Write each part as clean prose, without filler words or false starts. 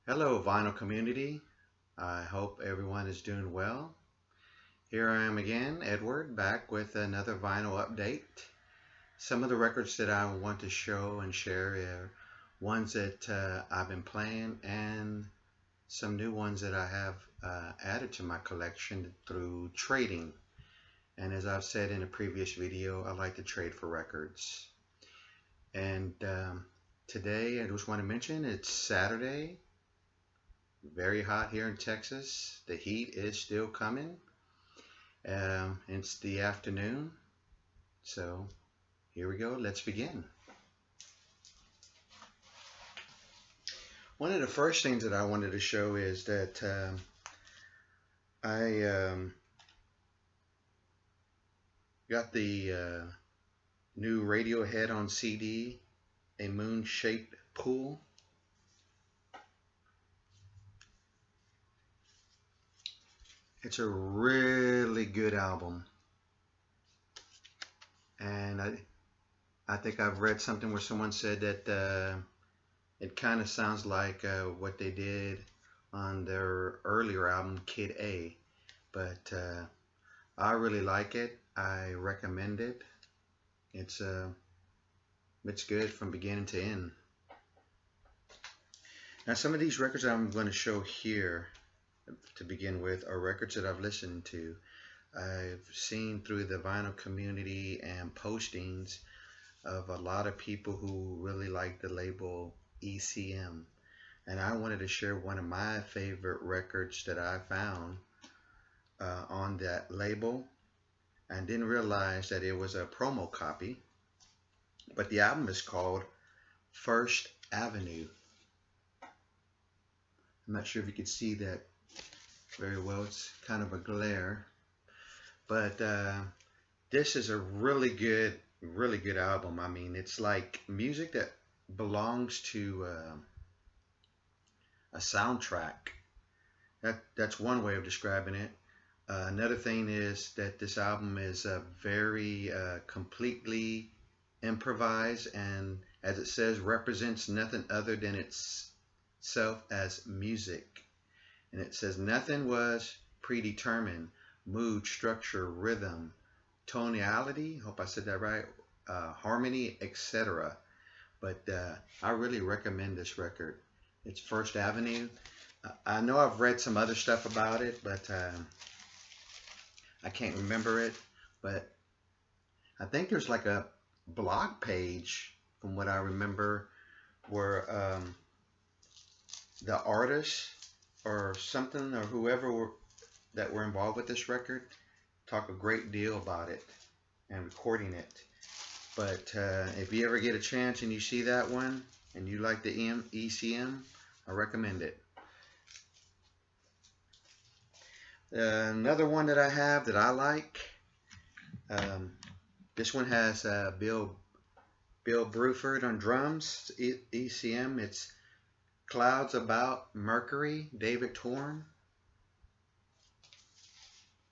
Hello, vinyl community. I hope everyone is doing well. Here I am again, Edward, back with another vinyl update. Some of the records that I want to show and share are ones that I've been playing and some new ones that I have added to my collection through trading. And as I've said in a previous video, I like to trade for records. And today I just want to mention it's Saturday. Very hot here in Texas. The heat is still coming. It's the afternoon. So here we go. Let's begin. One of the first things that I wanted to show is that I got the new Radiohead on CD, A Moon-Shaped Pool. It's a really good album. And I think I've read something where someone said that it kind of sounds like what they did on their earlier album, Kid A. But I really like it. I recommend it. It's good from beginning to end. Now, some of these records I'm going to show here to begin with are records that I've listened to. I've seen through the vinyl community and postings of a lot of people who really like the label ECM. And I wanted to share one of my favorite records that I found on that label, and didn't realize that it was a promo copy. But the album is called First Avenue. I'm not sure if you can see that very well. It's kind of a glare. But this is a really good album. I mean, it's like music that belongs to a soundtrack. That's one way of describing it. Another thing is that this album is very completely improvised, and as it says, represents nothing other than itself as music. And it says nothing was predetermined: mood, structure, rhythm, tonality, hope I said that right, harmony, etc. But I really recommend this record. It's First Avenue. I know I've read some other stuff about it, but I can't remember it. But I think there's like a blog page, from what I remember, where the artist or something or whoever that were involved with this record talk a great deal about it and recording it. But if you ever get a chance and you see that one and you like the ECM, I recommend it. Another one that I have that I like, this one has Bill Bruford on drums, ECM. It's Clouds About Mercury, David Torn.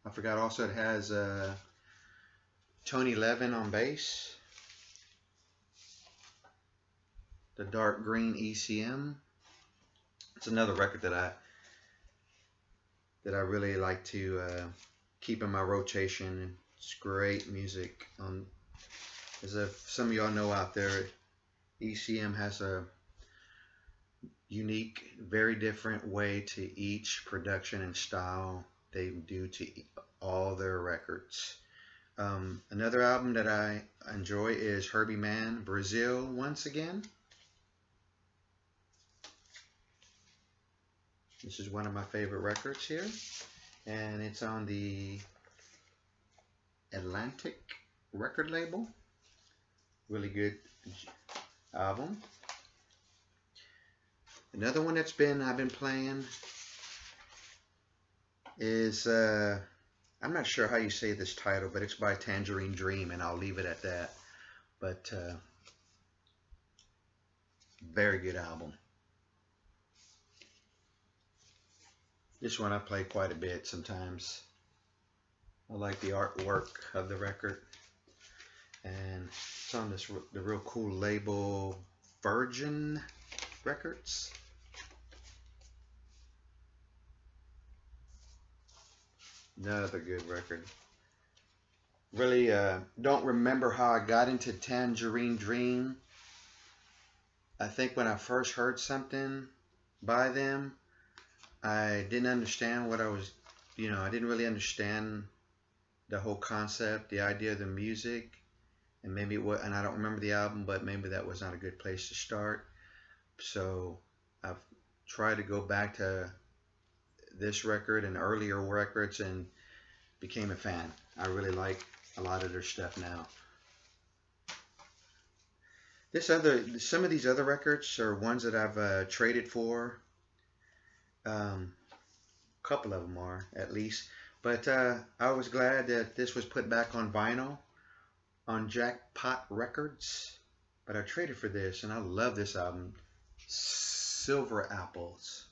I forgot also it has Tony Levin on bass. The Dark Green ECM. It's another record that I really like to keep in my rotation. It's great music. As if some of y'all know out there, ECM has a unique, very different way to each production and style they do to all their records. Another album that I enjoy is Herbie Mann, Brazil Once Again. This is one of my favorite records here, and it's on the Atlantic record label. Really good album. Another one I've been playing is I'm not sure how you say this title, but it's by Tangerine Dream, and I'll leave it at that. But very good album. This one I play quite a bit sometimes. I like the artwork of the record, and it's on the real cool label Virgin Records. Another good record. Really don't remember how I got into Tangerine Dream. I think when I first heard something by them, I didn't understand what I was, I didn't really understand the whole concept, the idea of the music, and maybe what, and I don't remember the album, but maybe that was not a good place to start. So I've tried to go back to this record and earlier records and became a fan. I really like a lot of their stuff now. Some of these other records are ones that I've traded for. A couple of them are at least, but I was glad that this was put back on vinyl on Jackpot Records. But I traded for this, and I love this album, Silver Apples,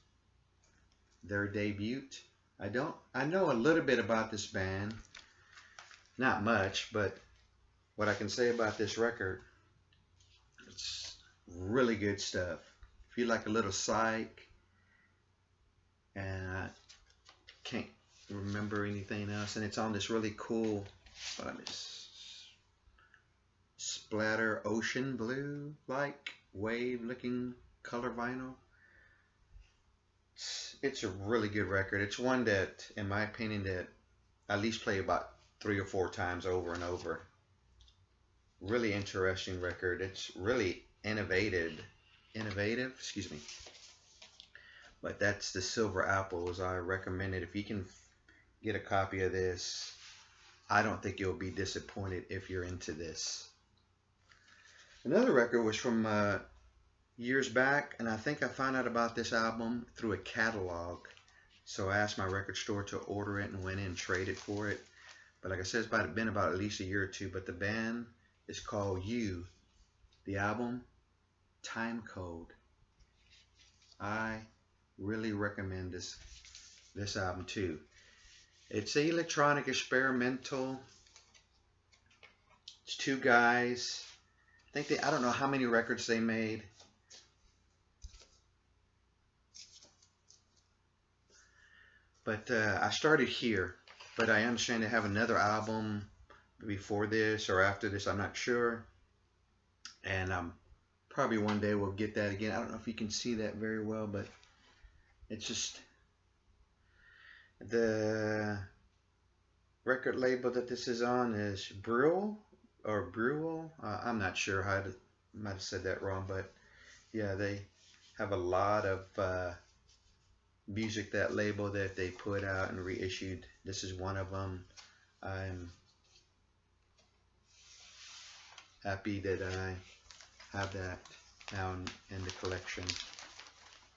their debut. I know a little bit about this band, not much, but what I can say about this record, it's really good stuff. If you like a little psych, and I can't remember anything else, and it's on this really cool splatter ocean blue like wave looking color vinyl. It's a really good record. It's one that, in my opinion, that I at least play about 3 or 4 times over and over. Really interesting record. It's really innovative, excuse me. But that's the Silver Apples. I recommend it. If you can get a copy of this, I don't think you'll be disappointed if you're into this. Another record was from years back, and I think I found out about this album through a catalog. So I asked my record store to order it and went in and traded for it. But like I said, it's been about at least a year or two. But the band is called You. The album, Time Code. I really recommend this album too. It's electronic experimental. It's two guys. I don't know how many records they made. But I started here. But I understand they have another album before this or after this. I'm not sure. And probably one day we'll get that again. I don't know if you can see that very well, but it's just the record label that this is on is Breuel or Breuel. I'm not sure how to, might have said that wrong, but yeah, they have a lot of music, that label, that they put out and reissued. This is one of them. I'm happy that I have that now in the collection.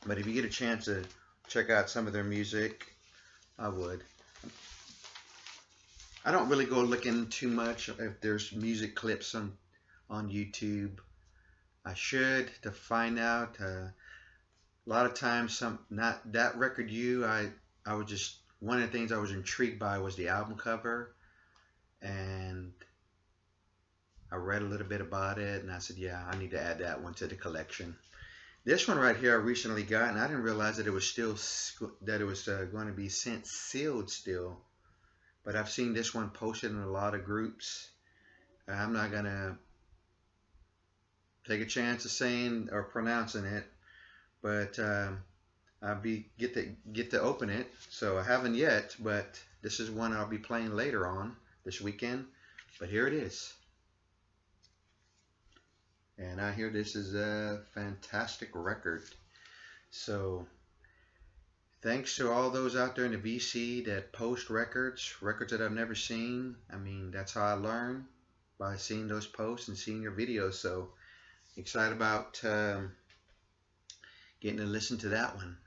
But if you get a chance to check out some of their music, I would. I don't really go looking too much if there's music clips on YouTube. I should, to find out. A lot of times, not that record. I was just, one of the things I was intrigued by was the album cover, and I read a little bit about it, and I said, yeah, I need to add that one to the collection. This one right here I recently got, and I didn't realize that it was still going to be sent sealed still. But I've seen this one posted in a lot of groups. I'm not gonna take a chance of saying or pronouncing it, but I'll get to open it. So I haven't yet, but this is one I'll be playing later on this weekend. But here it is. And I hear this is a fantastic record. So thanks to all those out there in the VC that post records that I've never seen. I mean, that's how I learn, by seeing those posts and seeing your videos. So excited about getting to listen to that one.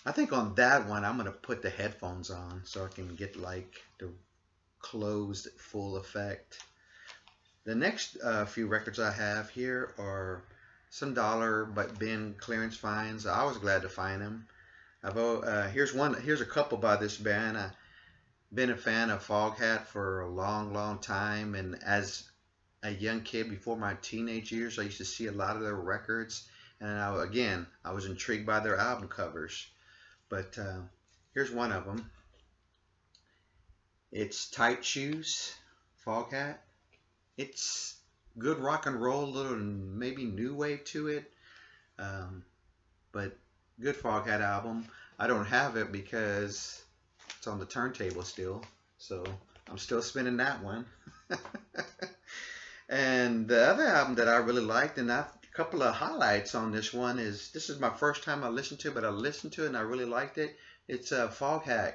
I think on that one, I'm going to put the headphones on so I can get like the closed full effect. The next few records I have here are some dollar but bin clearance finds. I was glad to find them. Here's a couple by this band. I've been a fan of Foghat for a long time, and as a young kid before my teenage years, I used to see a lot of their records, and I was intrigued by their album covers. But here's one of them. It's Tight Shoes, Foghat. It's good rock and roll, a little maybe new wave to it, um, but good Foghat album. I don't have it because it's on the turntable still, so I'm still spinning that one. And the other album that I really liked, and a couple of highlights on this one is this is my first time I listened to it, but I listened to it and I really liked it. It's Foghat,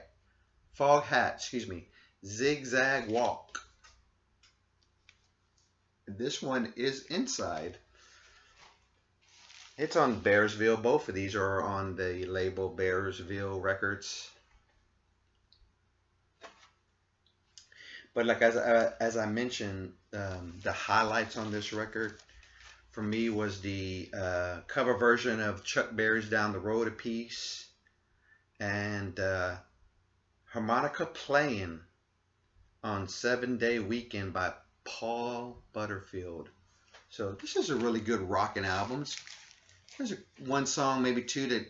excuse me, Zigzag Walk. This one is inside. It's on Bearsville. Both of these are on the label Bearsville Records. But like as I mentioned, the highlights on this record for me was the cover version of Chuck Berry's "Down the Road a Piece" and harmonica playing on 7-Day Weekend by Paul Butterfield. So this is a really good rocking album. There's one song, maybe two, that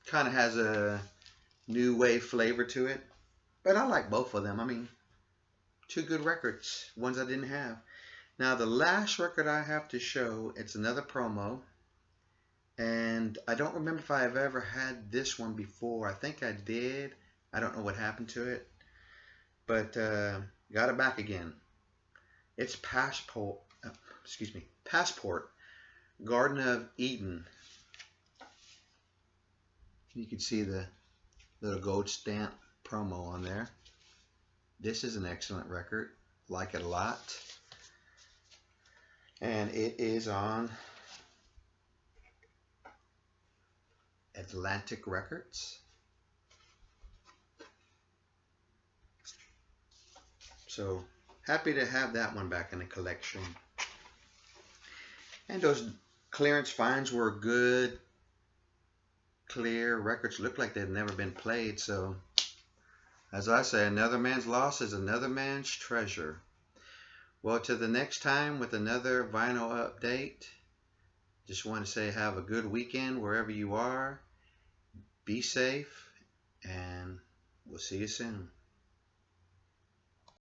kind of has a new wave flavor to it. But I like both of them. I mean, two good records, ones I didn't have. Now the last record I have to show, it's another promo. And I don't remember if I've ever had this one before. I think I did. I don't know what happened to it. But got it back again. It's Passport, Garden of Eden. You can see the little gold stamp promo on there. This is an excellent record. Like it a lot. And it is on Atlantic Records. So happy to have that one back in the collection. And those clearance finds were good, clear records. Looked like they'd never been played. So as I say, another man's loss is another man's treasure. Well, to the next time with another vinyl update, just want to say have a good weekend wherever you are. Be safe, and we'll see you soon.